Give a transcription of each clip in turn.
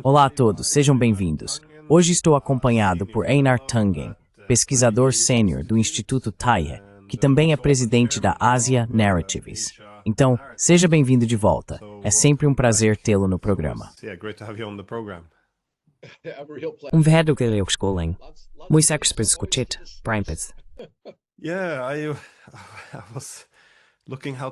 Olá a todos, sejam bem-vindos. Hoje estou acompanhado por Einar Tangen, pesquisador sênior do Instituto Taihe, que também é presidente da Asia Narratives. Então, seja bem-vindo de volta. É sempre um prazer tê-lo no programa. Verdadeiro escoling. Mój sekretariat skoczyć, Brimpet.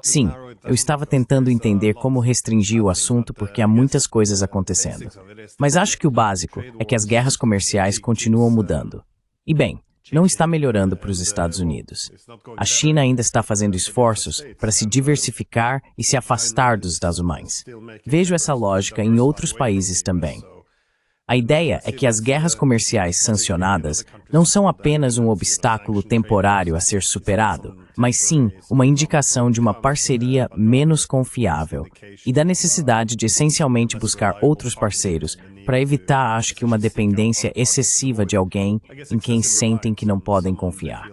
Sim, eu estava tentando entender como restringir o assunto porque há muitas coisas acontecendo. Mas acho que o básico é que as guerras comerciais continuam mudando. E bem, não está melhorando para os Estados Unidos. A China ainda está fazendo esforços para se diversificar e se afastar dos Estados Unidos. Vejo essa lógica em outros países também. A ideia é que as guerras comerciais sancionadas não são apenas um obstáculo temporário a ser superado, mas sim uma indicação de uma parceria menos confiável e da necessidade de essencialmente buscar outros parceiros para evitar, acho que, uma dependência excessiva de alguém em quem sentem que não podem confiar.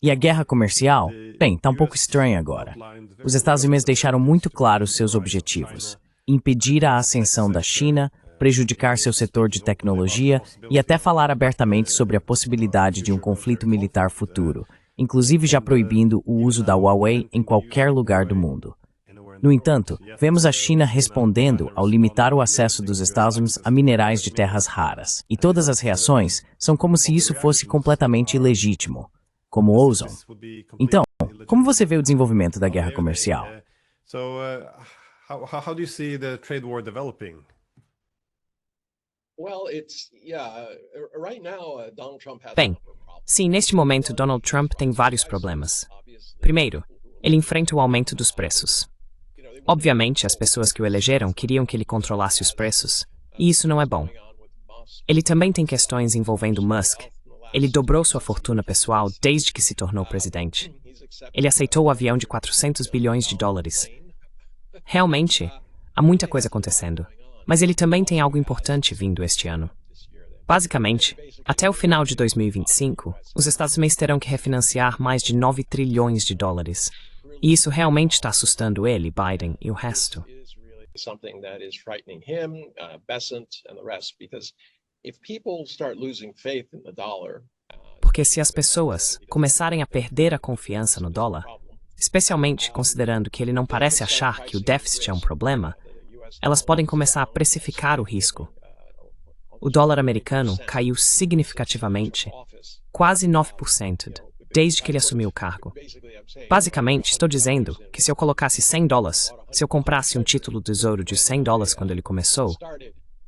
E a guerra comercial? Bem, está um pouco estranha agora. Os Estados Unidos deixaram muito claros seus objetivos: impedir a ascensão da China, prejudicar seu setor de tecnologia e até falar abertamente sobre a possibilidade de um conflito militar futuro, inclusive já proibindo o uso da Huawei em qualquer lugar do mundo. No entanto, vemos a China respondendo ao limitar o acesso dos Estados Unidos a minerais de terras raras. E todas as reações são como se isso fosse completamente ilegítimo, como ousam. Então, como você vê o desenvolvimento da guerra comercial? Bem, sim, neste momento Donald Trump tem vários problemas. Primeiro, ele enfrenta o aumento dos preços. Obviamente, as pessoas que o elegeram queriam que ele controlasse os preços, e isso não é bom. Ele também tem questões envolvendo Musk. Ele dobrou sua fortuna pessoal desde que se tornou presidente. Ele aceitou o avião de 400 bilhões de dólares. Realmente, há muita coisa acontecendo. Mas ele também tem algo importante vindo este ano. Basicamente, até o final de 2025, os Estados Unidos terão que refinanciar mais de 9 trilhões de dólares. E isso realmente está assustando ele, Biden e o resto. Porque se as pessoas começarem a perder a confiança no dólar, especialmente considerando que ele não parece achar que o déficit é um problema, elas podem começar a precificar o risco. O dólar americano caiu significativamente, quase 9%, desde que ele assumiu o cargo. Basicamente, estou dizendo que se eu colocasse $100, se eu comprasse um título do Tesouro de $100 quando ele começou,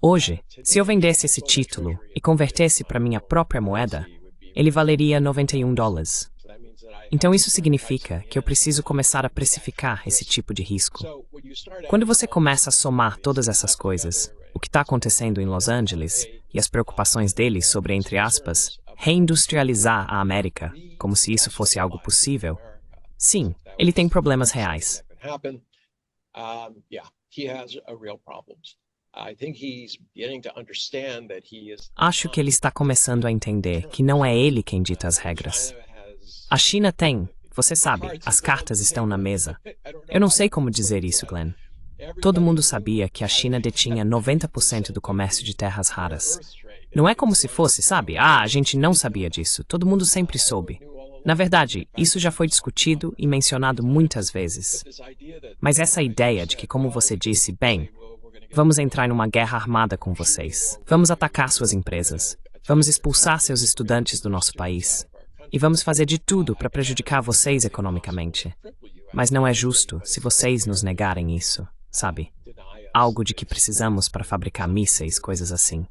hoje, se eu vendesse esse título e convertesse para minha própria moeda, ele valeria $91. Então isso significa que eu preciso começar a precificar esse tipo de risco. Quando você começa a somar todas essas coisas, o que está acontecendo em Los Angeles e as preocupações dele sobre, entre aspas, reindustrializar a América, como se isso fosse algo possível, sim, ele tem problemas reais. Acho que ele está começando a entender que não é ele quem dita as regras. A China tem, você sabe, as cartas estão na mesa. Eu não sei como dizer isso, Glenn. Todo mundo sabia que a China detinha 90% do comércio de terras raras. Não é como se fosse, sabe? A gente não sabia disso. Todo mundo sempre soube. Na verdade, isso já foi discutido e mencionado muitas vezes. Mas essa ideia de que, como você disse, bem, vamos entrar numa guerra armada com vocês. Vamos atacar suas empresas. Vamos expulsar seus estudantes do nosso país. E vamos fazer de tudo para prejudicar vocês economicamente. Mas não é justo se vocês nos negarem isso, sabe? Algo de que precisamos para fabricar mísseis, coisas assim.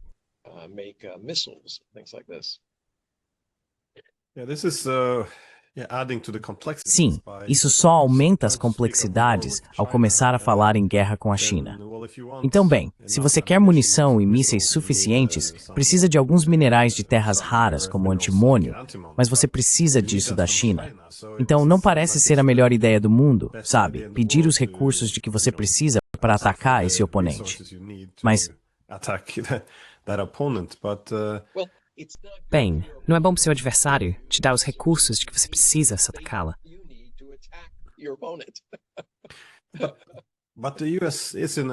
Sim, isso só aumenta as complexidades ao começar a falar em guerra com a China. Então, bem, se você quer munição e mísseis suficientes, precisa de alguns minerais de terras raras, como antimônio, mas você precisa disso da China. Então, não parece ser a melhor ideia do mundo, sabe? Pedir os recursos de que você precisa para atacar esse oponente. Mas Bem, não é bom para seu adversário te dar os recursos de que você precisa se atacá-la. But the US is in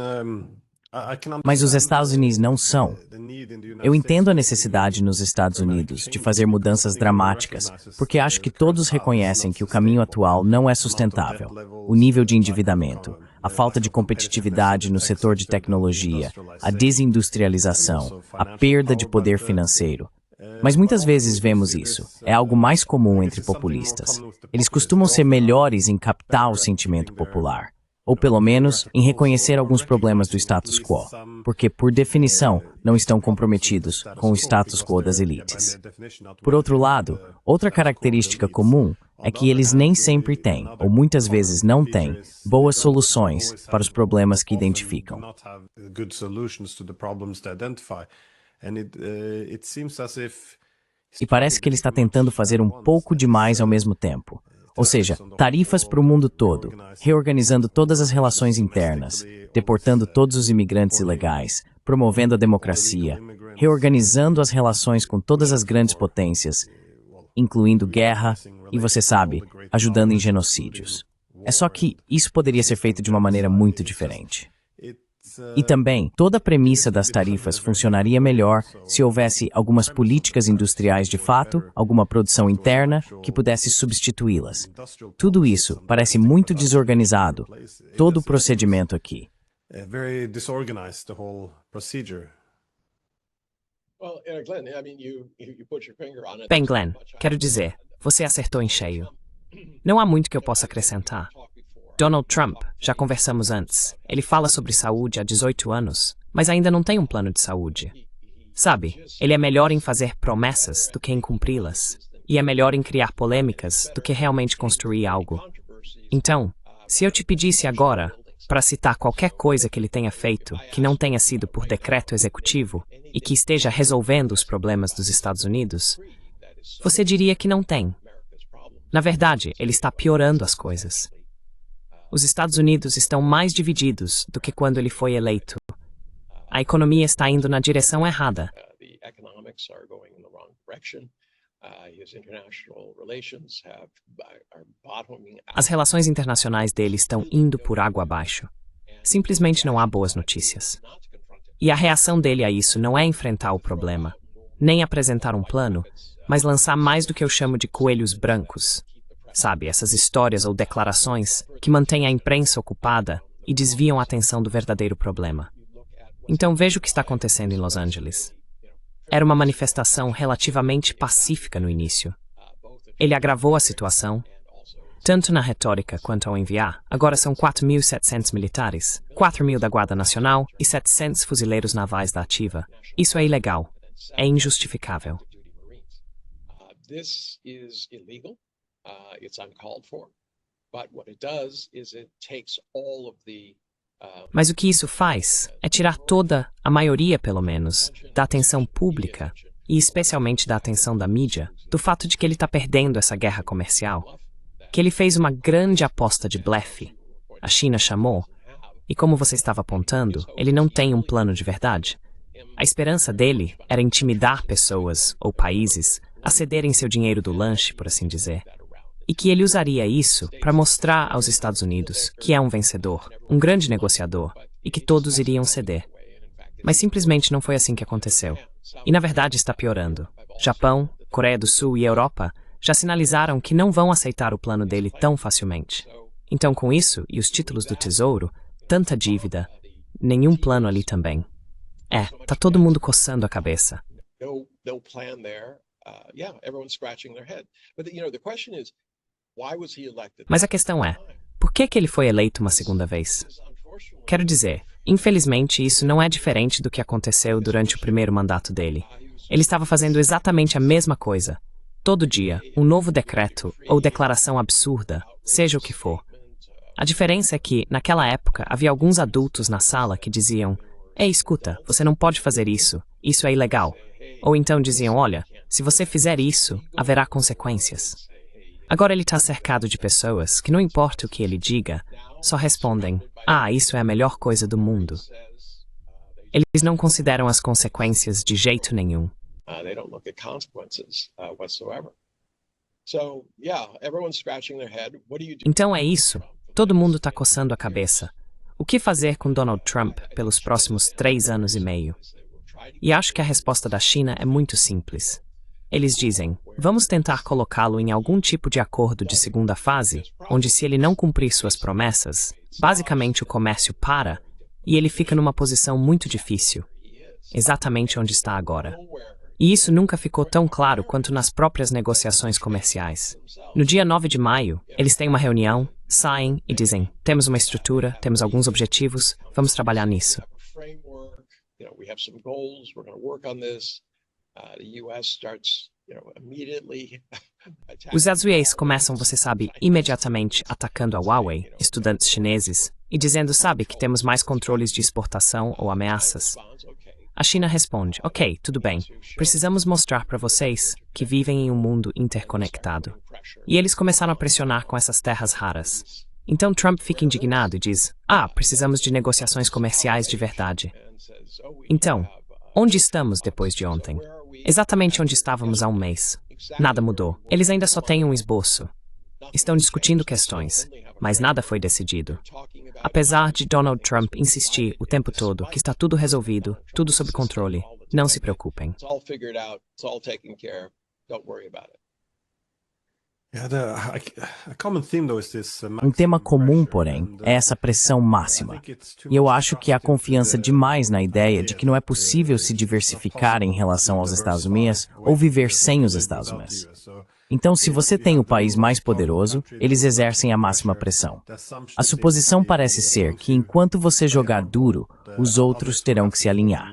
I can Mas os Estados Unidos não são. the need in the United Eu entendo a States necessidade nos Estados Unidos de fazer mudanças dramáticas, porque acho que todos reconhecem que o caminho atual não é sustentável. O nível de endividamento, a falta de competitividade no setor de tecnologia, a desindustrialização, a perda de poder financeiro. Mas muitas vezes vemos isso. É algo mais comum entre populistas. Eles costumam ser melhores em captar o sentimento popular. Ou pelo menos em reconhecer alguns problemas do status quo, porque, por definição, não estão comprometidos com o status quo das elites. Por outro lado, outra característica comum é que eles nem sempre têm, ou muitas vezes não têm, boas soluções para os problemas que identificam. E parece que ele está tentando fazer um pouco demais ao mesmo tempo. Ou seja, tarifas para o mundo todo, reorganizando todas as relações internas, deportando todos os imigrantes ilegais, promovendo a democracia, reorganizando as relações com todas as grandes potências, incluindo guerra e, você sabe, ajudando em genocídios. É só que isso poderia ser feito de uma maneira muito diferente. E também, toda a premissa das tarifas funcionaria melhor se houvesse algumas políticas industriais de fato, alguma produção interna que pudesse substituí-las. Tudo isso parece muito desorganizado, todo o procedimento aqui. Bem, Glenn, quero dizer, você acertou em cheio. Não há muito que eu possa acrescentar. Donald Trump, já conversamos antes. Ele fala sobre saúde há 18 anos, mas ainda não tem um plano de saúde. Sabe, ele é melhor em fazer promessas do que em cumpri-las. E é melhor em criar polêmicas do que realmente construir algo. Então, se eu te pedisse agora para citar qualquer coisa que ele tenha feito que não tenha sido por decreto executivo e que esteja resolvendo os problemas dos Estados Unidos, você diria que não tem. Na verdade, ele está piorando as coisas. Os Estados Unidos estão mais divididos do que quando ele foi eleito. A economia está indo na direção errada. As relações internacionais dele estão indo por água abaixo. Simplesmente não há boas notícias. E a reação dele a isso não é enfrentar o problema, nem apresentar um plano, mas lançar mais do que eu chamo de coelhos brancos. Sabe, essas histórias ou declarações que mantêm a imprensa ocupada e desviam a atenção do verdadeiro problema. Então veja o que está acontecendo em Los Angeles. Era uma manifestação relativamente pacífica no início. Ele agravou a situação, tanto na retórica quanto ao enviar. Agora são 4.700 militares, 4.000 da Guarda Nacional e 700 fuzileiros navais da ativa. Isso é ilegal. É injustificável. Mas o que isso faz é tirar toda, a maioria pelo menos, da atenção pública e especialmente da atenção da mídia, do fato de que ele está perdendo essa guerra comercial, que ele fez uma grande aposta de blefe, a China chamou, e como você estava apontando, ele não tem um plano de verdade. A esperança dele era intimidar pessoas ou países a cederem seu dinheiro do lanche, por assim dizer. E que ele usaria isso para mostrar aos Estados Unidos que é um vencedor, um grande negociador, e que todos iriam ceder. Mas simplesmente não foi assim que aconteceu. E na verdade está piorando. Japão, Coreia do Sul e Europa já sinalizaram que não vão aceitar o plano dele tão facilmente. Então com isso, e os títulos do Tesouro, tanta dívida, nenhum plano ali também. Tá todo mundo coçando a cabeça. Mas a questão é, por que ele foi eleito uma segunda vez? Quero dizer, infelizmente isso não é diferente do que aconteceu durante o primeiro mandato dele. Ele estava fazendo exatamente a mesma coisa. Todo dia, um novo decreto ou declaração absurda, seja o que for. A diferença é que, naquela época, havia alguns adultos na sala que diziam: "Ei, escuta, você não pode fazer isso é ilegal." Ou então diziam: "Olha, se você fizer isso, haverá consequências." Agora ele está cercado de pessoas que, não importa o que ele diga, só respondem: isso é a melhor coisa do mundo." Eles não consideram as consequências de jeito nenhum. Então é isso. Todo mundo está coçando a cabeça. O que fazer com Donald Trump pelos próximos 3 anos e meio? E acho que a resposta da China é muito simples. Eles dizem, vamos tentar colocá-lo em algum tipo de acordo de segunda fase, onde se ele não cumprir suas promessas, basicamente o comércio para e ele fica numa posição muito difícil, exatamente onde está agora. E isso nunca ficou tão claro quanto nas próprias negociações comerciais. No dia 9 de maio, eles têm uma reunião, saem e dizem, temos uma estrutura, temos alguns objetivos, vamos trabalhar nisso. Os azuis começam, você sabe, imediatamente atacando a Huawei, estudantes chineses, e dizendo, sabe, que temos mais controles de exportação ou ameaças. A China responde, ok, tudo bem, precisamos mostrar para vocês que vivem em um mundo interconectado. E eles começaram a pressionar com essas terras raras. Então Trump fica indignado e diz, precisamos de negociações comerciais de verdade. Então, onde estamos depois de ontem? Exatamente onde estávamos há um mês. Nada mudou. Eles ainda só têm um esboço. Estão discutindo questões, mas nada foi decidido. Apesar de Donald Trump insistir o tempo todo que está tudo resolvido, tudo sob controle, não se preocupem. Um tema comum, porém, é essa pressão máxima. E eu acho que há confiança demais na ideia de que não é possível se diversificar em relação aos Estados Unidos ou viver sem os Estados Unidos. Então, se você tem o país mais poderoso, eles exercem a máxima pressão. A suposição parece ser que enquanto você jogar duro, os outros terão que se alinhar.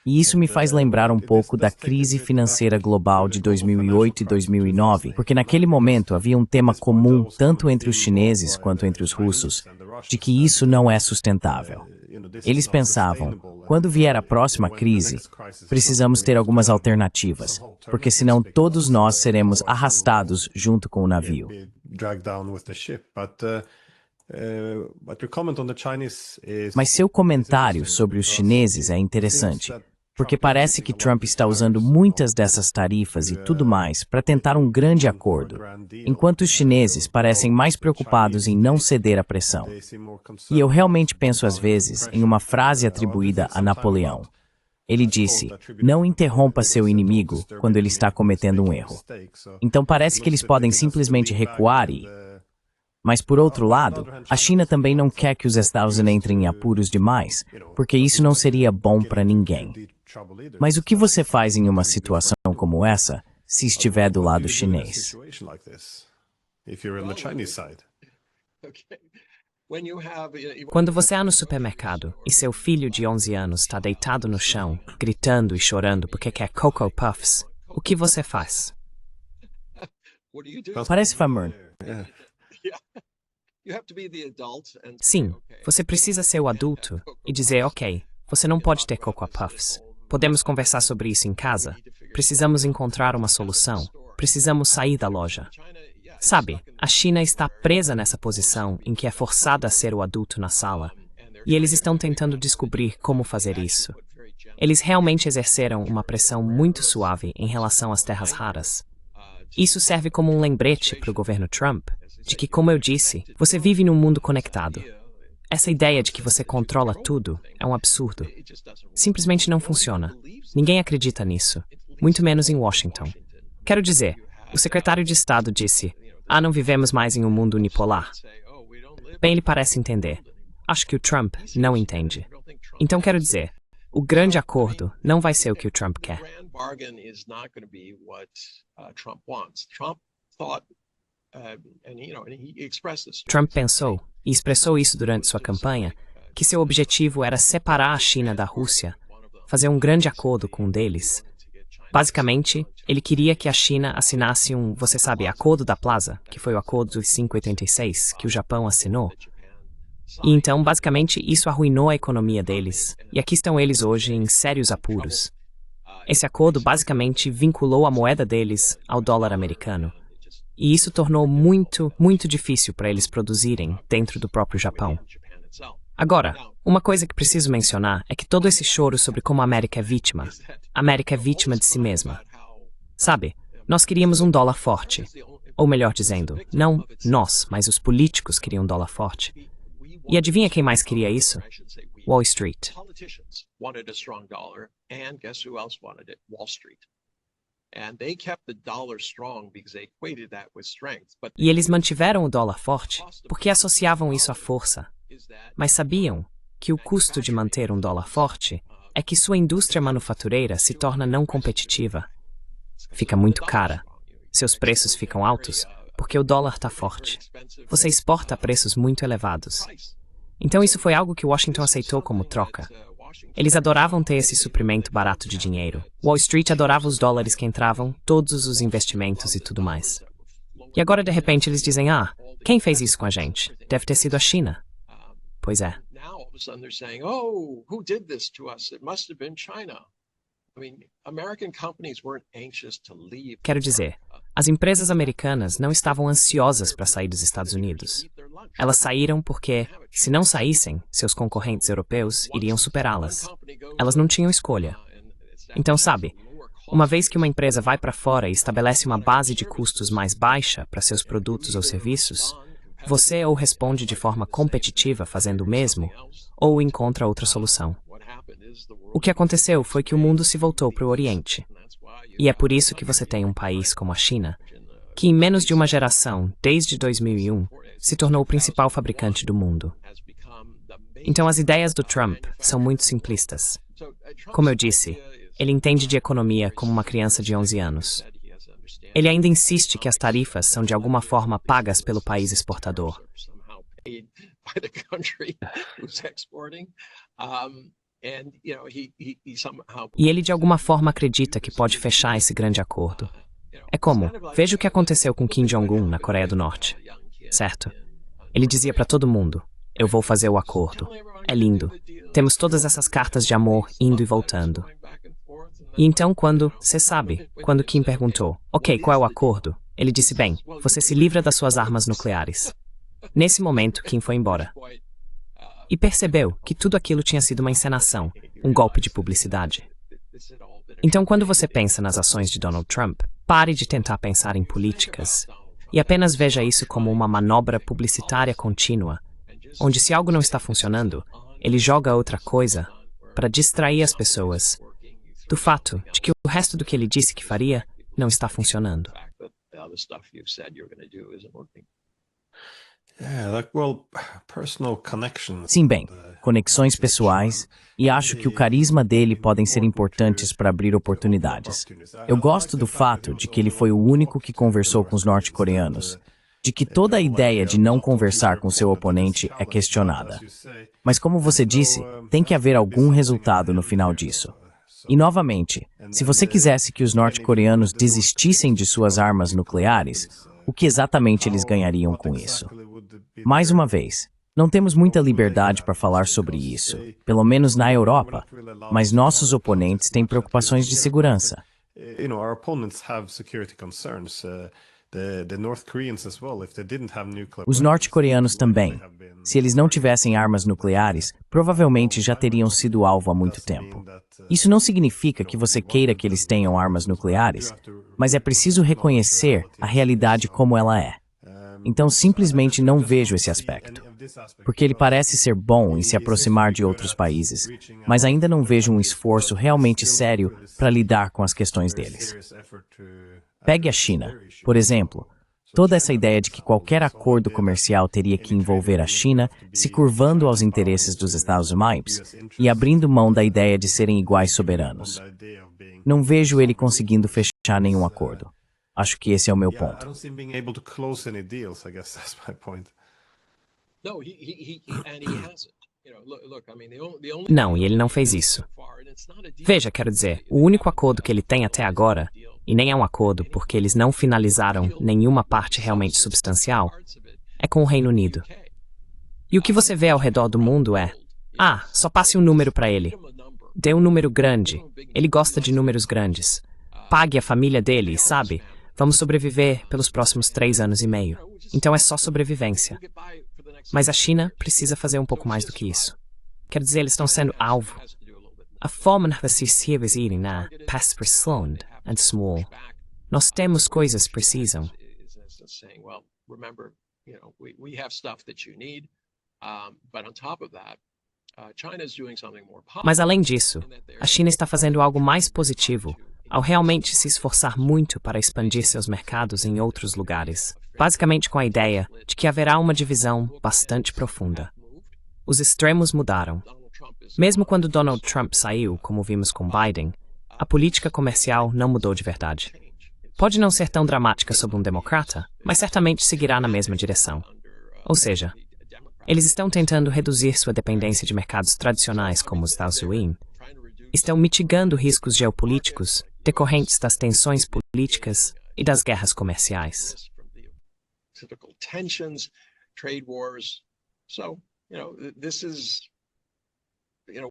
E isso me faz lembrar um pouco da crise financeira global de 2008 e 2009, porque naquele momento havia um tema comum tanto entre os chineses quanto entre os russos, de que isso não é sustentável. Eles pensavam, quando vier a próxima crise, precisamos ter algumas alternativas, porque senão todos nós seremos arrastados junto com o navio. Mas seu comentário sobre os chineses é interessante, porque parece que Trump está usando muitas dessas tarifas e tudo mais para tentar um grande acordo, enquanto os chineses parecem mais preocupados em não ceder à pressão. E eu realmente penso às vezes em uma frase atribuída a Napoleão. Ele disse, não interrompa seu inimigo quando ele está cometendo um erro. Então parece que eles podem simplesmente recuar e... Mas, por outro lado, a China também não quer que os Estados Unidos entrem em apuros demais, porque isso não seria bom para ninguém. Mas o que você faz em uma situação como essa, se estiver do lado chinês? Quando você é no supermercado e seu filho de 11 anos está deitado no chão, gritando e chorando porque quer Cocoa Puffs, o que você faz? Parece Famern. Sim, você precisa ser o adulto e dizer, ok, você não pode ter Cocoa Puffs. Podemos conversar sobre isso em casa. Precisamos encontrar uma solução. Precisamos sair da loja. Sabe, a China está presa nessa posição em que é forçada a ser o adulto na sala. E eles estão tentando descobrir como fazer isso. Eles realmente exerceram uma pressão muito suave em relação às terras raras. Isso serve como um lembrete para o governo Trump de que, como eu disse, você vive num mundo conectado. Essa ideia de que você controla tudo é um absurdo. Simplesmente não funciona. Ninguém acredita nisso, muito menos em Washington. Quero dizer, o secretário de Estado disse, não vivemos mais em um mundo unipolar. Bem, ele parece entender. Acho que o Trump não entende. Então quero dizer, o grande acordo não vai ser o que o Trump quer. Trump pensou, e expressou isso durante sua campanha, que seu objetivo era separar a China da Rússia, fazer um grande acordo com um deles. Basicamente, ele queria que a China assinasse você sabe, Acordo da Plaza, que foi o Acordo dos 586, que o Japão assinou. E então, basicamente, isso arruinou a economia deles, e aqui estão eles hoje em sérios apuros. Esse acordo basicamente vinculou a moeda deles ao dólar americano. E isso tornou muito, muito difícil para eles produzirem dentro do próprio Japão. Agora, uma coisa que preciso mencionar é que todo esse choro sobre como a América é vítima de si mesma. Sabe, nós queríamos um dólar forte. Ou melhor dizendo, não nós, mas os políticos queriam um dólar forte. E adivinha quem mais queria isso? Wall Street. Politicians wanted a strong dollar, and guess who else wanted it? Wall Street. And they kept the dollar strong because they equated that with strength. But E eles mantiveram o dólar forte porque associavam isso à força. Mas sabiam que o custo de manter um dólar forte é que sua indústria manufatureira se torna não competitiva. Fica muito cara. Seus preços ficam altos porque o dólar está forte. Você exporta a preços muito elevados. Então isso foi algo que Washington aceitou como troca. Eles adoravam ter esse suprimento barato de dinheiro. Wall Street adorava os dólares que entravam, todos os investimentos e tudo mais. E agora, de repente, eles dizem, quem fez isso com a gente? Deve ter sido a China. Pois é. now all of a sudden they're saying, oh, who did this to us? It must have been China. I mean, American companies weren't anxious to leave. Quero dizer, as empresas americanas não estavam ansiosas para sair dos Estados Unidos. Elas saíram porque, se não saíssem, seus concorrentes europeus iriam superá-las. Elas não tinham escolha. Então, sabe, uma vez que uma empresa vai para fora e estabelece uma base de custos mais baixa para seus produtos ou serviços, você ou responde de forma competitiva fazendo o mesmo, ou encontra outra solução. O que aconteceu foi que o mundo se voltou para o Oriente. E é por isso que você tem um país como a China, que em menos de uma geração, desde 2001, se tornou o principal fabricante do mundo. Então as ideias do Trump são muito simplistas. Como eu disse, ele entende de economia como uma criança de 11 anos. Ele ainda insiste que as tarifas são de alguma forma pagas pelo país exportador. E ele de alguma forma acredita que pode fechar esse grande acordo. É como, veja o que aconteceu com Kim Jong-un na Coreia do Norte. Certo? Ele dizia para todo mundo, eu vou fazer o acordo. É lindo. Temos todas essas cartas de amor indo e voltando. E então quando Kim perguntou, ok, qual é o acordo? Ele disse, bem, você se livra das suas armas nucleares. Nesse momento, Kim foi embora. E percebeu que tudo aquilo tinha sido uma encenação, um golpe de publicidade. Então, quando você pensa nas ações de Donald Trump, pare de tentar pensar em políticas e apenas veja isso como uma manobra publicitária contínua, onde se algo não está funcionando, ele joga outra coisa para distrair as pessoas do fato de que o resto do que ele disse que faria não está funcionando. Sim, bem, conexões pessoais, e acho que o carisma dele podem ser importantes para abrir oportunidades. Eu gosto do fato de que ele foi o único que conversou com os norte-coreanos, de que toda a ideia de não conversar com seu oponente é questionada. Mas como você disse, tem que haver algum resultado no final disso. E novamente, se você quisesse que os norte-coreanos desistissem de suas armas nucleares, o que exatamente eles ganhariam com isso? Mais uma vez, não temos muita liberdade para falar sobre isso, pelo menos na Europa, mas nossos oponentes têm preocupações de segurança. Os norte-coreanos também. Se eles não tivessem armas nucleares, provavelmente já teriam sido alvo há muito tempo. Isso não significa que você queira que eles tenham armas nucleares, mas é preciso reconhecer a realidade como ela é. Então simplesmente não vejo esse aspecto. Porque ele parece ser bom em se aproximar de outros países, mas ainda não vejo um esforço realmente sério para lidar com as questões deles. Pegue a China, por exemplo. Toda essa ideia de que qualquer acordo comercial teria que envolver a China se curvando aos interesses dos Estados Unidos e abrindo mão da ideia de serem iguais soberanos. Não vejo ele conseguindo fechar nenhum acordo. Acho que esse é o meu ponto. Não, e ele não fez isso. Veja, quero dizer, o único acordo que ele tem até agora, e nem é um acordo porque eles não finalizaram nenhuma parte realmente substancial, é com o Reino Unido. E o que você vê ao redor do mundo é, só passe um número para ele. Dê um número grande. Ele gosta de números grandes. Pague a família dele, sabe? Vamos sobreviver pelos próximos 3 anos e meio. Então é só sobrevivência. Mas a China precisa fazer um pouco mais do que isso. Quer dizer, eles estão sendo alvo. A forma na que se irem passa por slowed and small. Nós temos coisas precisam. business saying, well, remember, we have stuff that you need, but on top of that, China is doing something more positive. Mas além disso, a China está fazendo algo mais positivo ao realmente se esforçar muito para expandir seus mercados em outros lugares, basicamente com a ideia de que haverá uma divisão bastante profunda. Os extremos mudaram. Mesmo quando Donald Trump saiu, como vimos com Biden, a política comercial não mudou de verdade. Pode não ser tão dramática sob um democrata, mas certamente seguirá na mesma direção. Ou seja, eles estão tentando reduzir sua dependência de mercados tradicionais como os Estados Unidos, estão mitigando riscos geopolíticos decorrentes das tensões políticas e das guerras comerciais.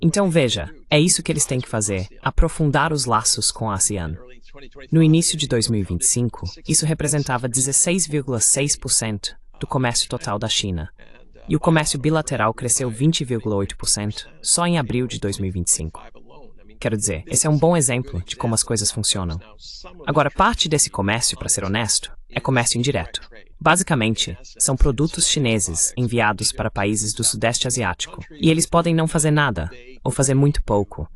Então veja, é isso que eles têm que fazer, aprofundar os laços com a ASEAN. No início de 2025, isso representava 16,6% do comércio total da China, e o comércio bilateral cresceu 20,8% só em abril de 2025. Quero dizer, esse é um bom exemplo de como as coisas funcionam. Agora, parte desse comércio, para ser honesto, é comércio indireto. Basicamente, são produtos chineses enviados para países do Sudeste Asiático, e eles podem não fazer nada, ou fazer muito pouco,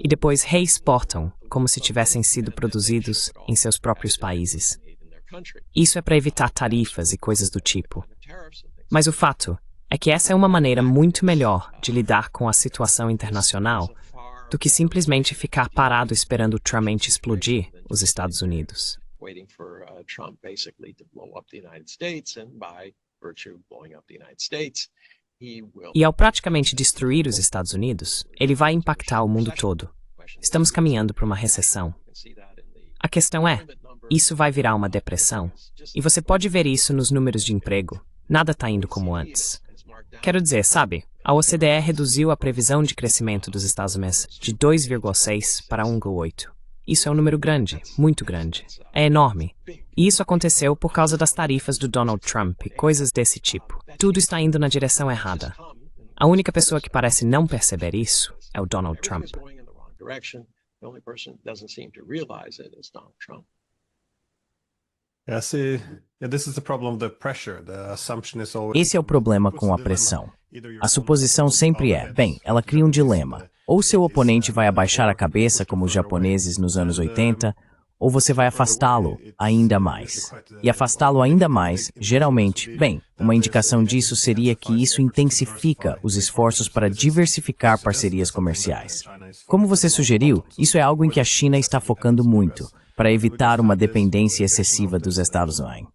e depois reexportam como se tivessem sido produzidos em seus próprios países. Isso é para evitar tarifas e coisas do tipo. Mas o fato é que essa é uma maneira muito melhor de lidar com a situação internacional do que simplesmente ficar parado esperando o Trump explodir os Estados Unidos. E ao praticamente destruir os Estados Unidos, ele vai impactar o mundo todo. Estamos caminhando para uma recessão. A questão é, isso vai virar uma depressão. E você pode ver isso nos números de emprego. Nada está indo como antes. Quero dizer, sabe, a OCDE reduziu a previsão de crescimento dos Estados Unidos de 2,6 para 1,8. Isso é um número grande, muito grande. É enorme. E isso aconteceu por causa das tarifas do Donald Trump e coisas desse tipo. Tudo está indo na direção errada. A única pessoa que parece não perceber isso é o Donald Trump. Esse é o problema com a pressão. A suposição sempre é, bem, ela cria um dilema. Ou seu oponente vai abaixar a cabeça como os japoneses nos anos 80, ou você vai afastá-lo ainda mais. E afastá-lo ainda mais, geralmente, bem, uma indicação disso seria que isso intensifica os esforços para diversificar parcerias comerciais. Como você sugeriu, isso é algo em que a China está focando muito, para evitar uma dependência excessiva dos Estados Unidos.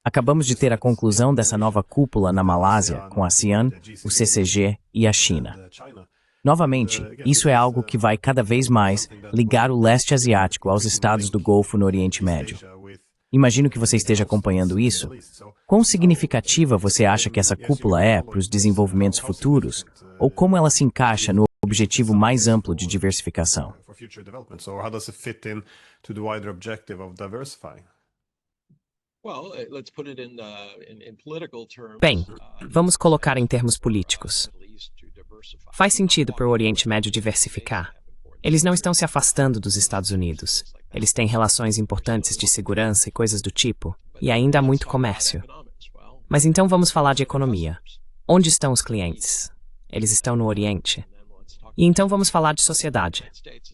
Acabamos de ter a conclusão dessa nova cúpula na Malásia, com a ASEAN, o CCG e a China. Novamente, isso é algo que vai cada vez mais ligar o leste asiático aos estados do Golfo no Oriente Médio. Imagino que você esteja acompanhando isso. Quão significativa você acha que essa cúpula é para os desenvolvimentos futuros, ou como ela se encaixa no objetivo mais amplo de diversificação? Bem, vamos colocar em termos políticos. Faz sentido para o Oriente Médio diversificar. Eles não estão se afastando dos Estados Unidos. Eles têm relações importantes de segurança e coisas do tipo, e ainda há muito comércio. Mas então vamos falar de economia. Onde estão os clientes? Eles estão no Oriente. E então vamos falar de sociedade.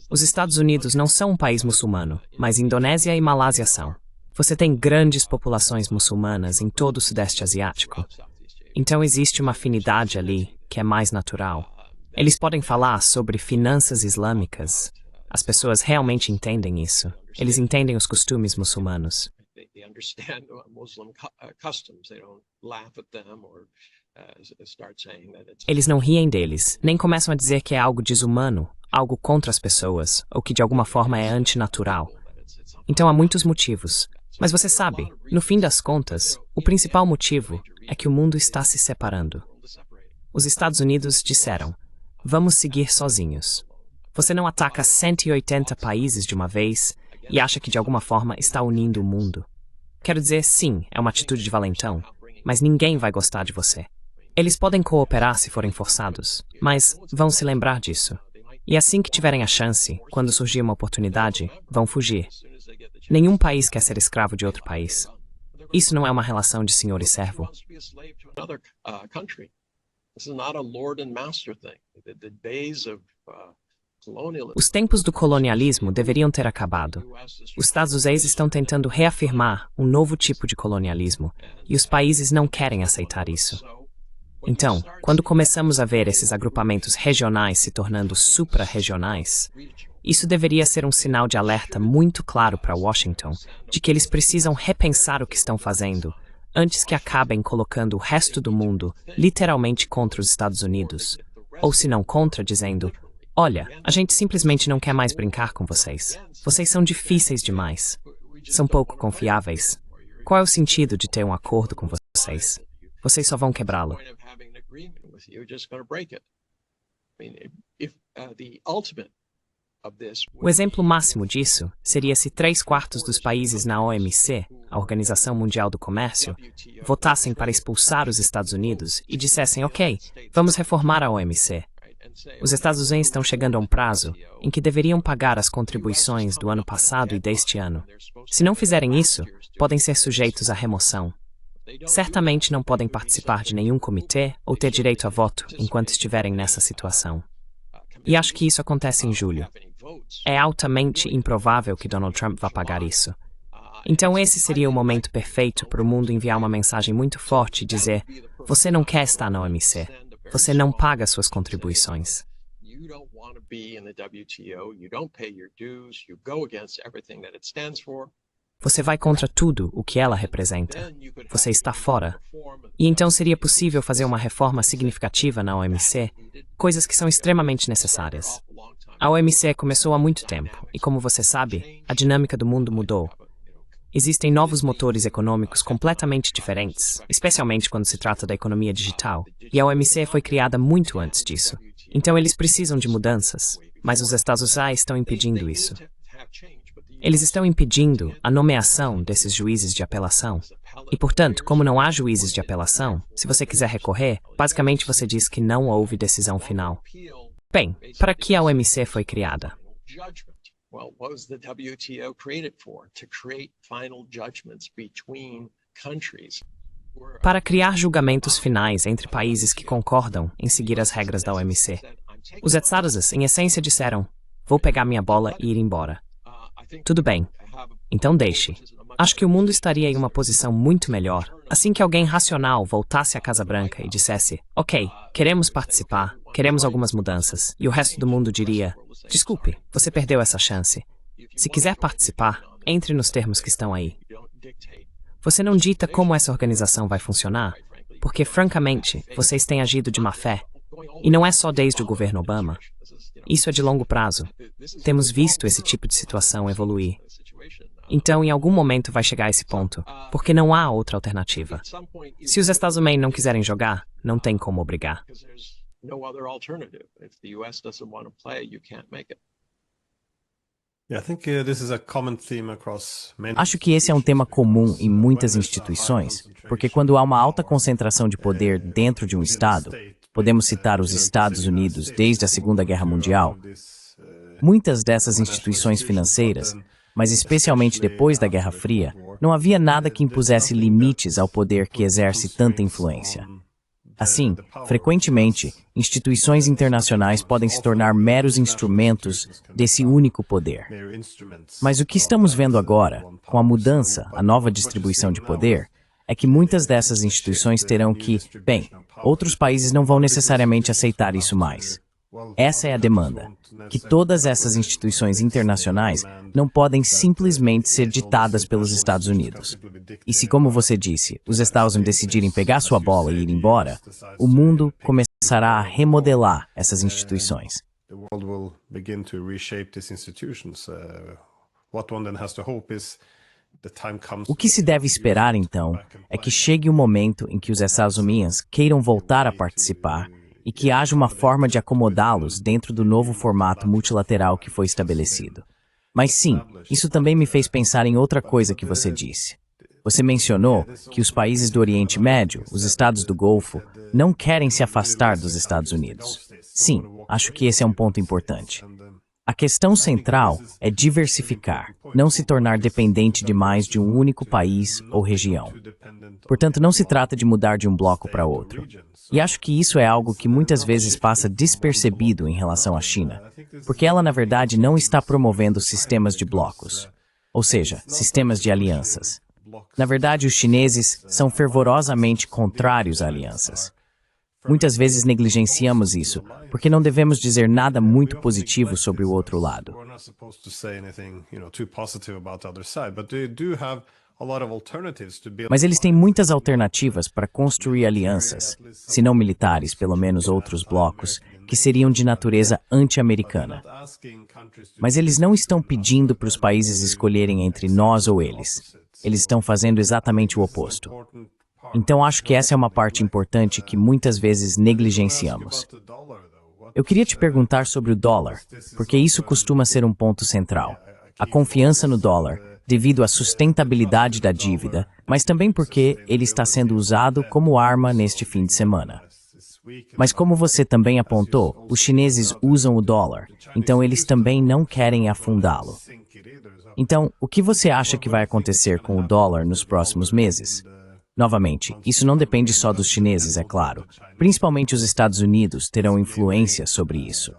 Os Estados Unidos não são um país muçulmano, mas Indonésia e Malásia são. Você tem grandes populações muçulmanas em todo o Sudeste Asiático. Então existe uma afinidade ali que é mais natural. Eles podem falar sobre finanças islâmicas. As pessoas realmente entendem isso. Eles entendem os costumes muçulmanos. Eles não riem deles, nem começam a dizer que é algo desumano, algo contra as pessoas, ou que de alguma forma é antinatural. Então há muitos motivos. Mas você sabe, no fim das contas, o principal motivo é que o mundo está se separando. Os Estados Unidos disseram, vamos seguir sozinhos. Você não ataca 180 países de uma vez e acha que de alguma forma está unindo o mundo. Quero dizer, sim, é uma atitude de valentão, mas ninguém vai gostar de você. Eles podem cooperar se forem forçados, mas vão se lembrar disso. E assim que tiverem a chance, quando surgir uma oportunidade, vão fugir. Nenhum país quer ser escravo de outro país. Isso não é uma relação de senhor e servo. Wants to be a slave to another country. This is not a lord and master thing. The days of colonialism. Os tempos do colonialismo deveriam ter acabado. Os Estados Unidos estão tentando reafirmar um novo tipo de colonialismo, e os países não querem aceitar isso. Então, quando começamos a ver esses agrupamentos regionais se tornando supra-regionais, isso deveria ser um sinal de alerta muito claro para Washington de que eles precisam repensar o que estão fazendo antes que acabem colocando o resto do mundo literalmente contra os Estados Unidos, ou se não contra, dizendo: olha, a gente simplesmente não quer mais brincar com vocês. Vocês são difíceis demais. São pouco confiáveis. Qual é o sentido de ter um acordo com vocês? Vocês só vão quebrá-lo. O exemplo máximo disso seria se 3/4 dos países na OMC, a Organização Mundial do Comércio, votassem para expulsar os Estados Unidos e dissessem: ok, vamos reformar a OMC. Os Estados Unidos estão chegando a um prazo em que deveriam pagar as contribuições do ano passado e deste ano. Se não fizerem isso, podem ser sujeitos à remoção. Certamente não podem participar de nenhum comitê ou ter direito a voto enquanto estiverem nessa situação. E acho que isso acontece em julho. É altamente improvável que Donald Trump vá pagar isso. Então esse seria o momento perfeito para o mundo enviar uma mensagem muito forte e dizer: você não quer estar na OMC. Você não paga suas contribuições. Você vai contra tudo o que ela representa. Você está fora. E então seria possível fazer uma reforma significativa na OMC, coisas que são extremamente necessárias. A OMC começou há muito tempo, e como você sabe, a dinâmica do mundo mudou. Existem novos motores econômicos completamente diferentes, especialmente quando se trata da economia digital, e a OMC foi criada muito antes disso. Então eles precisam de mudanças, mas os Estados Unidos estão impedindo isso. Eles estão impedindo a nomeação desses juízes de apelação. E, portanto, como não há juízes de apelação, se você quiser recorrer, basicamente você diz que não houve decisão final. Bem, para que a OMC foi criada? Well, what was the WTO created for? To create final judgments between countries. Para criar julgamentos finais entre países que concordam em seguir as regras da OMC. Os Estados, em essência, disseram: vou pegar minha bola e ir embora. Tudo bem, então deixe. Acho que o mundo estaria em uma posição muito melhor assim que alguém racional voltasse à Casa Branca e dissesse: ok, queremos participar, queremos algumas mudanças, e o resto do mundo diria: desculpe, você perdeu essa chance. Se quiser participar, entre nos termos que estão aí. Você não dita como essa organização vai funcionar, porque, francamente, vocês têm agido de má fé. E não é só desde o governo Obama. Isso é de longo prazo. Temos visto esse tipo de situação evoluir. Então, em algum momento vai chegar a esse ponto, porque não há outra alternativa. Se os Estados Unidos não quiserem jogar, não tem como obrigar. Acho que esse é um tema comum em muitas instituições, porque quando há uma alta concentração de poder dentro de um Estado, podemos citar os Estados Unidos desde a Segunda Guerra Mundial, muitas dessas instituições financeiras, mas especialmente depois da Guerra Fria, não havia nada que impusesse limites ao poder que exerce tanta influência. Assim, frequentemente, instituições internacionais podem se tornar meros instrumentos desse único poder. Mas o que estamos vendo agora, com a mudança, a nova distribuição de poder, é que muitas dessas instituições terão que, bem, outros países não vão necessariamente aceitar isso mais. Essa é a demanda, que todas essas instituições internacionais não podem simplesmente ser ditadas pelos Estados Unidos. E se, como você disse, os Estados Unidos decidirem pegar sua bola e ir embora, o mundo começará a remodelar essas instituições. O que se deve esperar, então, é que chegue o momento em que os Estados Unidos queiram voltar a participar e que haja uma forma de acomodá-los dentro do novo formato multilateral que foi estabelecido. Mas sim, isso também me fez pensar em outra coisa que você disse. Você mencionou que os países do Oriente Médio, os estados do Golfo, não querem se afastar dos Estados Unidos. Sim, acho que esse é um ponto importante. A questão central é diversificar, não se tornar dependente demais de um único país ou região. Portanto, não se trata de mudar de um bloco para outro. E acho que isso é algo que muitas vezes passa despercebido em relação à China, porque ela, na verdade, não está promovendo sistemas de blocos, ou seja, sistemas de alianças. Na verdade, os chineses são fervorosamente contrários a alianças. Muitas vezes negligenciamos isso, porque não devemos dizer nada muito positivo sobre o outro lado. Mas eles têm muitas alternativas para construir alianças, se não militares, pelo menos outros blocos, que seriam de natureza anti-americana. Mas eles não estão pedindo para os países escolherem entre nós ou eles. Eles estão fazendo exatamente o oposto. Então acho que essa é uma parte importante que muitas vezes negligenciamos. Eu queria te perguntar sobre o dólar, porque isso costuma ser um ponto central. A confiança no dólar, devido à sustentabilidade da dívida, mas também porque ele está sendo usado como arma neste fim de semana. Mas como você também apontou, os chineses usam o dólar, então eles também não querem afundá-lo. Então, o que você acha que vai acontecer com o dólar nos próximos meses? Novamente, isso não depende só dos chineses, é claro. Principalmente os Estados Unidos terão influência sobre isso.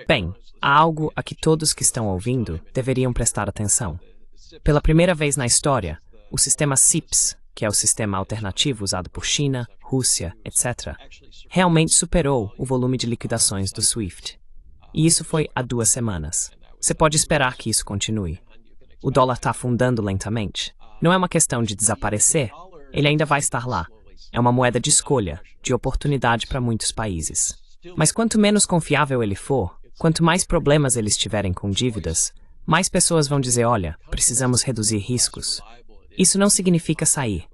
Bem, há algo a que todos que estão ouvindo deveriam prestar atenção. Pela primeira vez na história, o sistema CIPS, que é o sistema alternativo usado por China, Rússia, etc., realmente superou o volume de liquidações do SWIFT. E isso foi há 2 semanas. Você pode esperar que isso continue. O dólar está afundando lentamente. Não é uma questão de desaparecer. Ele ainda vai estar lá. É uma moeda de escolha, de oportunidade para muitos países. Mas quanto menos confiável ele for, quanto mais problemas eles tiverem com dívidas, mais pessoas vão dizer, olha, precisamos reduzir riscos. Isso não significa sair.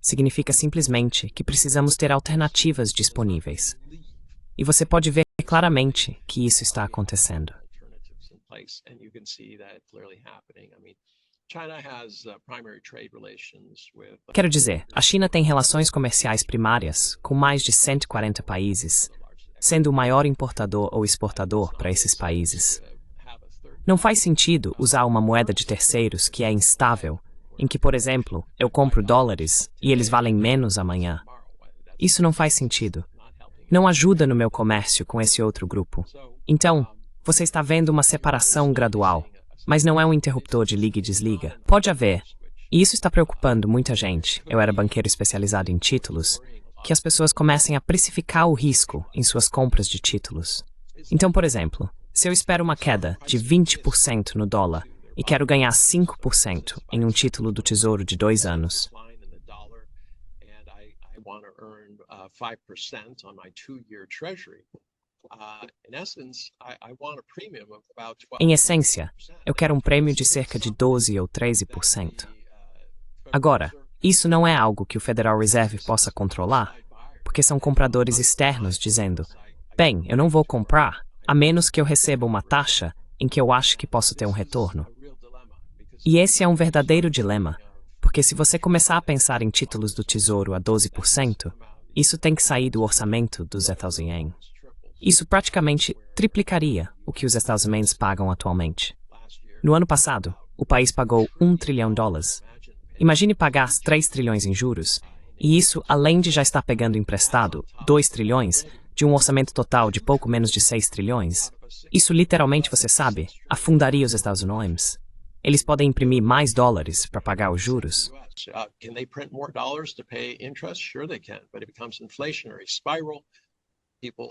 Significa simplesmente que precisamos ter alternativas disponíveis. E você pode ver claramente que isso está acontecendo. Quero dizer, a China tem relações comerciais primárias com mais de 140 países, sendo o maior importador ou exportador para esses países. Não faz sentido usar uma moeda de terceiros que é instável, em que, por exemplo, eu compro dólares e eles valem menos amanhã. Isso não faz sentido. Não ajuda no meu comércio com esse outro grupo. Então, você está vendo uma separação gradual, mas não é um interruptor de liga e desliga. Pode haver, e isso está preocupando muita gente, eu era banqueiro especializado em títulos, que as pessoas comecem a precificar o risco em suas compras de títulos. Então, por exemplo, se eu espero uma queda de 20% no dólar e quero ganhar 5% em um título do Tesouro de 2 anos, em essência, eu quero um prêmio de cerca de 12 ou 13%. Agora, isso não é algo que o Federal Reserve possa controlar, porque são compradores externos dizendo, bem, eu não vou comprar, a menos que eu receba uma taxa em que eu acho que posso ter um retorno. E esse é um verdadeiro dilema, porque se você começar a pensar em títulos do Tesouro a 12%, isso tem que sair do orçamento dos Estados Unidos. Isso praticamente triplicaria o que os Estados Unidos pagam atualmente. No ano passado, o país pagou $1 trilhão. Imagine pagar 3 trilhões em juros, e isso além de já estar pegando emprestado 2 trilhões de um orçamento total de pouco menos de 6 trilhões. Isso literalmente, você sabe, afundaria os Estados Unidos. Eles podem imprimir mais dólares para pagar os juros.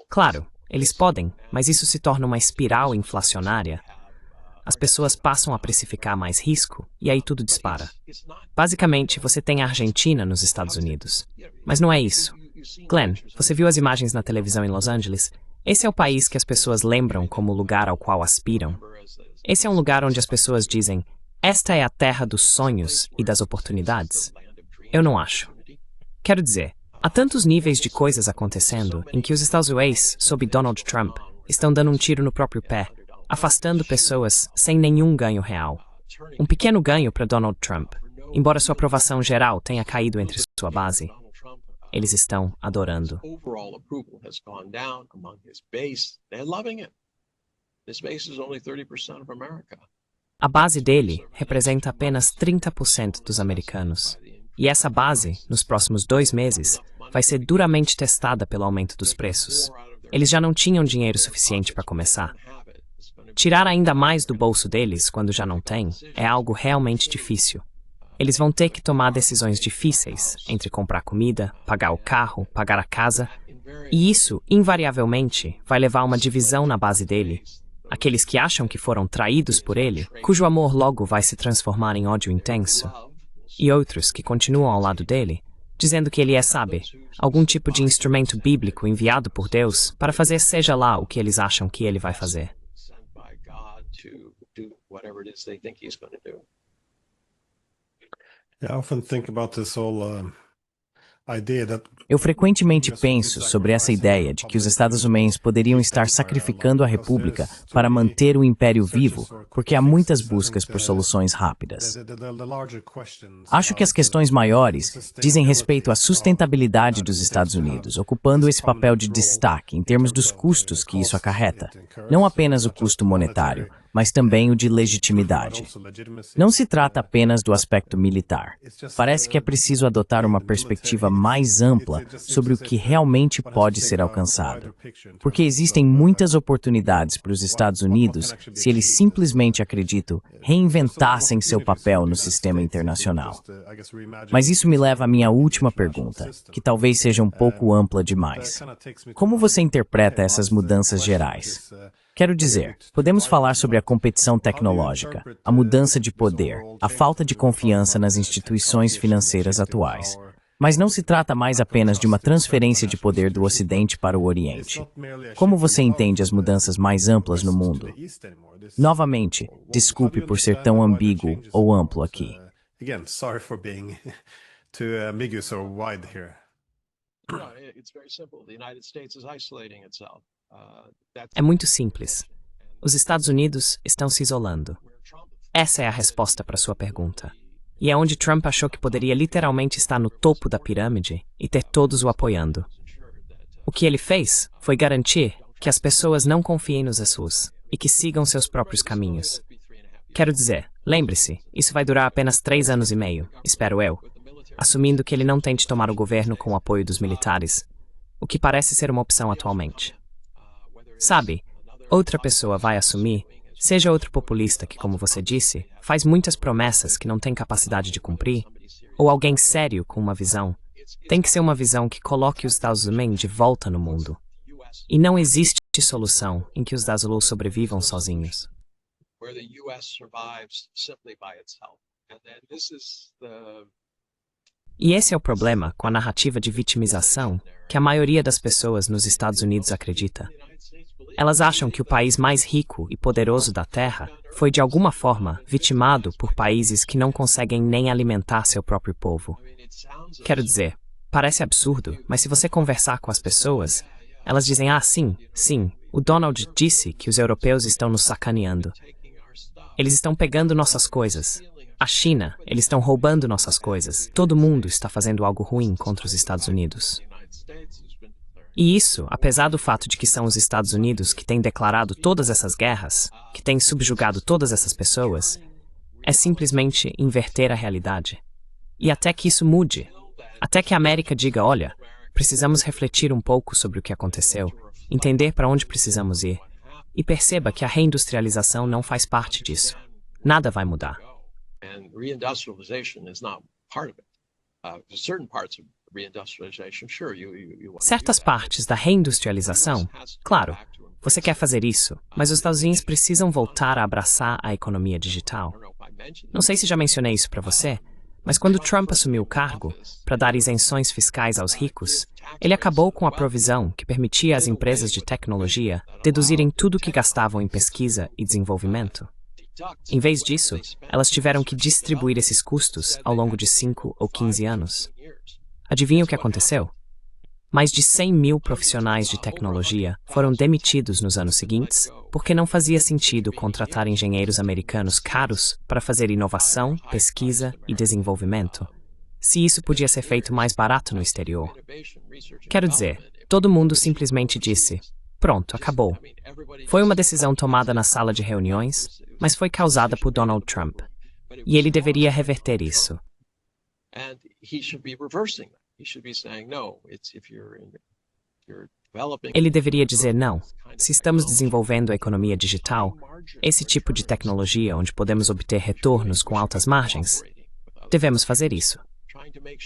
Claro, eles podem, mas isso se torna uma espiral inflacionária. As pessoas passam a precificar mais risco e aí tudo dispara. Basicamente, você tem a Argentina nos Estados Unidos. Mas não é isso. Glenn, você viu as imagens na televisão em Los Angeles? Esse é o país que as pessoas lembram como o lugar ao qual aspiram. Esse é um lugar onde as pessoas dizem, esta é a terra dos sonhos e das oportunidades. Eu não acho. Quero dizer, há tantos níveis de coisas acontecendo em que os Estados Unidos, sob Donald Trump, estão dando um tiro no próprio pé, afastando pessoas sem nenhum ganho real. Um pequeno ganho para Donald Trump, embora sua aprovação geral tenha caído entre sua base. eles estão adorando. Overall approval has gone down among his base. They're loving it. His base is only 30% of America. A base dele representa apenas 30% dos americanos. E essa base, nos próximos 2 meses, vai ser duramente testada pelo aumento dos preços. Eles já não tinham dinheiro suficiente para começar. Tirar ainda mais do bolso deles, quando já não tem, é algo realmente difícil. Eles vão ter que tomar decisões difíceis entre comprar comida, pagar o carro, pagar a casa, e isso, invariavelmente, vai levar a uma divisão na base dele. Aqueles que acham que foram traídos por ele, cujo amor logo vai se transformar em ódio intenso, e outros que continuam ao lado dele, dizendo que ele é, sabe, algum tipo de instrumento bíblico enviado por Deus para fazer seja lá o que eles acham que ele vai fazer. Yeah, I often think about this whole idea that Eu frequentemente penso sobre essa ideia de que os Estados Unidos poderiam estar sacrificando a República para manter o Império vivo, porque há muitas buscas por soluções rápidas. Acho que as questões maiores dizem respeito à sustentabilidade dos Estados Unidos, ocupando esse papel de destaque em termos dos custos que isso acarreta. Não apenas o custo monetário, mas também o de legitimidade. Não se trata apenas do aspecto militar. Parece que é preciso adotar uma perspectiva mais ampla sobre o que realmente pode ser alcançado. Porque existem muitas oportunidades para os Estados Unidos se eles simplesmente, acredito, reinventassem seu papel no sistema internacional. Mas isso me leva à minha última pergunta, que talvez seja um pouco ampla demais. Como você interpreta essas mudanças gerais? Quero dizer, podemos falar sobre a competição tecnológica, a mudança de poder, a falta de confiança nas instituições financeiras atuais. Mas não se trata mais apenas de uma transferência de poder do Ocidente para o Oriente. Como você entende as mudanças mais amplas no mundo? Novamente, desculpe por ser tão ambíguo ou amplo aqui. Again, sorry for being too ambiguous or wide here. No, it's very simple. The United States is isolating itself. É muito simples. Os Estados Unidos estão se isolando. Essa é a resposta para sua pergunta. E é onde Trump achou que poderia literalmente estar no topo da pirâmide e ter todos o apoiando. O que ele fez foi garantir que as pessoas não confiem nos Jesus e que sigam seus próprios caminhos. Quero dizer, lembre-se, isso vai durar apenas 3 anos e meio, espero eu, assumindo que ele não tente tomar o governo com o apoio dos militares, o que parece ser uma opção atualmente. Sabe, outra pessoa vai assumir, seja outro populista que, como você disse, faz muitas promessas que não tem capacidade de cumprir, ou alguém sério com uma visão. Tem que ser uma visão que coloque os Estados Unidos de volta no mundo. E não existe solução em que os Estados Unidos sobrevivam sozinhos. E esse é o problema com a narrativa de vitimização que a maioria das pessoas nos Estados Unidos acredita. Elas acham que o país mais rico e poderoso da Terra foi, de alguma forma, vitimado por países que não conseguem nem alimentar seu próprio povo. Quero dizer, parece absurdo, mas se você conversar com as pessoas, elas dizem, sim, o Donald disse que os europeus estão nos sacaneando. Eles estão pegando nossas coisas. A China, eles estão roubando nossas coisas. Todo mundo está fazendo algo ruim contra os Estados Unidos. E isso, apesar do fato de que são os Estados Unidos que têm declarado todas essas guerras, que têm subjugado todas essas pessoas, é simplesmente inverter a realidade. E até que isso mude, até que a América diga, olha, precisamos refletir um pouco sobre o que aconteceu, entender para onde precisamos ir, e perceba que a reindustrialização não faz parte disso. Nada vai mudar. And reindustrialization is not part of it. Certain parts of reindustrialization, sure, certas partes da reindustrialização, claro, você quer fazer isso, mas os Estados Unidos precisam voltar a abraçar a economia digital. Não sei se já mencionei isso para você, mas quando Trump assumiu o cargo, para dar isenções fiscais aos ricos, ele acabou com a provisão que permitia às empresas de tecnologia deduzirem tudo o que gastavam em pesquisa e desenvolvimento. Em vez disso, elas tiveram que distribuir esses custos ao longo de 5 ou 15 anos. Adivinha o que aconteceu? Mais de 100 mil profissionais de tecnologia foram demitidos nos anos seguintes porque não fazia sentido contratar engenheiros americanos caros para fazer inovação, pesquisa e desenvolvimento. se isso podia ser feito mais barato no exterior. Quero dizer, todo mundo simplesmente disse, pronto, acabou. Foi uma decisão tomada na sala de reuniões, mas foi causada por Donald Trump. E ele deveria reverter isso. Ele deveria dizer não. Se estamos desenvolvendo a economia digital, esse tipo de tecnologia onde podemos obter retornos com altas margens, devemos fazer isso.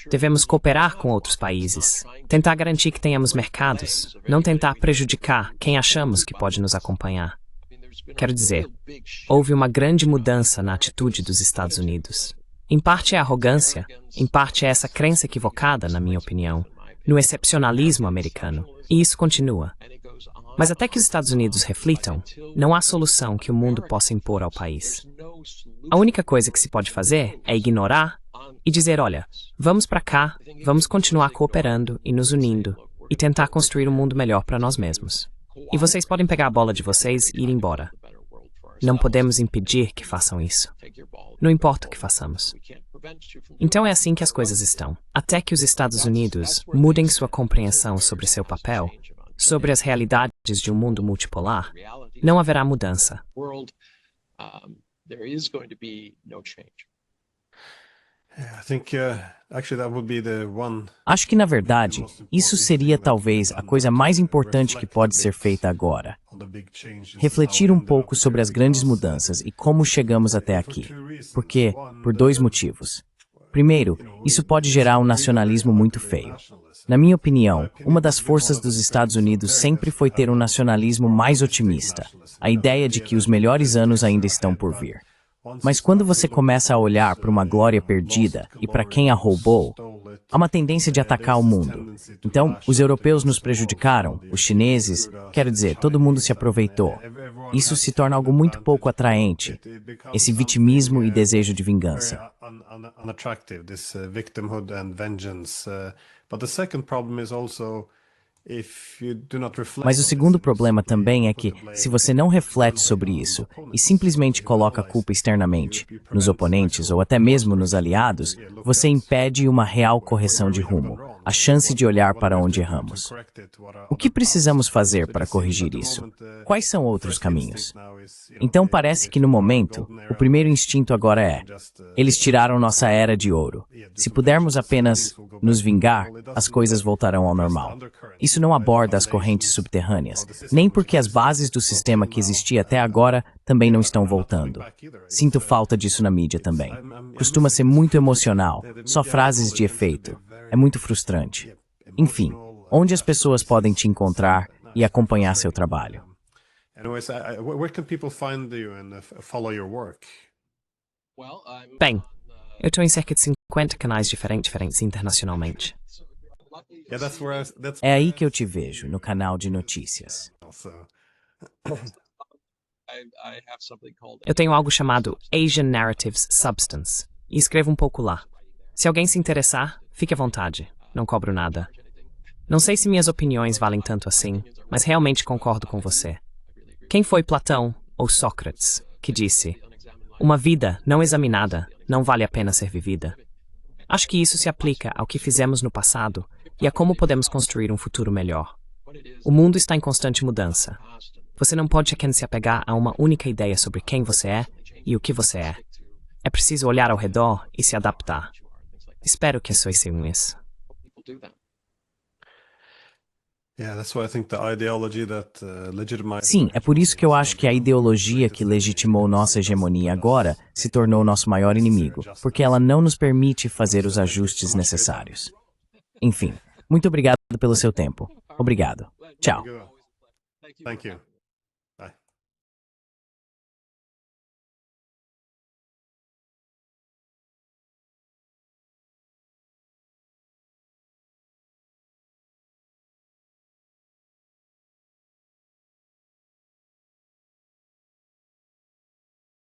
Devemos cooperar com outros países, tentar garantir que tenhamos mercados, não tentar prejudicar quem achamos que pode nos acompanhar. Quero dizer, houve uma grande mudança na atitude dos Estados Unidos. Em parte é arrogância, em parte é essa crença equivocada, na minha opinião, no excepcionalismo americano, e isso continua. Mas até que os Estados Unidos reflitam, não há solução que o mundo possa impor ao país. A única coisa que se pode fazer é ignorar e dizer, olha, vamos para cá, vamos continuar cooperando e nos unindo e tentar construir um mundo melhor para nós mesmos. E vocês podem pegar a bola de vocês e ir embora. Não podemos impedir que façam isso. Não importa o que façamos. Então é assim que as coisas estão. Até que os Estados Unidos mudem sua compreensão sobre seu papel, sobre as realidades de um mundo multipolar, não haverá mudança. Acho que, na verdade, isso seria talvez a coisa mais importante que pode ser feita agora. Refletir um pouco sobre as grandes mudanças e como chegamos até aqui. Porque, por dois motivos. Primeiro, isso pode gerar um nacionalismo muito feio. Na minha opinião, uma das forças dos Estados Unidos sempre foi ter um nacionalismo mais otimista, a ideia de que os melhores anos ainda estão por vir. Mas quando você começa a olhar para uma glória perdida e para quem a roubou, há uma tendência de atacar o mundo. Então, os europeus nos prejudicaram, os chineses, quero dizer, todo mundo se aproveitou. Isso se torna algo muito pouco atraente, esse vitimismo e desejo de vingança. Mas o segundo problema também é que, se você não reflete sobre isso e simplesmente coloca a culpa externamente, nos oponentes ou até mesmo nos aliados, você impede uma real correção de rumo, a chance de olhar para onde erramos. O que precisamos fazer para corrigir isso? Quais são outros caminhos? Então parece que no momento, o primeiro instinto agora é: eles tiraram nossa era de ouro. Se pudermos apenas nos vingar, as coisas voltarão ao normal. Isso não aborda as correntes subterrâneas, nem porque as bases do sistema que existia até agora também não estão voltando. Sinto falta disso na mídia também. Costuma ser muito emocional, só frases de efeito. É muito frustrante. Enfim, onde as pessoas podem te encontrar e acompanhar seu trabalho? Bem, eu estou em cerca de 50 canais diferentes internacionalmente. É aí que eu te vejo, no canal de notícias. Eu tenho algo chamado Asian Narratives Substance e escrevo um pouco lá. Se alguém se interessar, fique à vontade. Não cobro nada. Não sei se minhas opiniões valem tanto assim, mas realmente concordo com você. Quem foi Platão ou Sócrates que disse: uma vida não examinada não vale a pena ser vivida? Acho que isso se aplica ao que fizemos no passado e a como podemos construir um futuro melhor. O mundo está em constante mudança. Você não pode apenas se apegar a uma única ideia sobre quem você é e o que você é. É preciso olhar ao redor e se adaptar. Espero que isso seja isso. Sim, é por isso que eu acho que a ideologia que legitimou nossa hegemonia agora se tornou nosso maior inimigo, porque ela não nos permite fazer os ajustes necessários. Enfim, muito obrigado pelo seu tempo. Obrigado. Tchau. Thank you.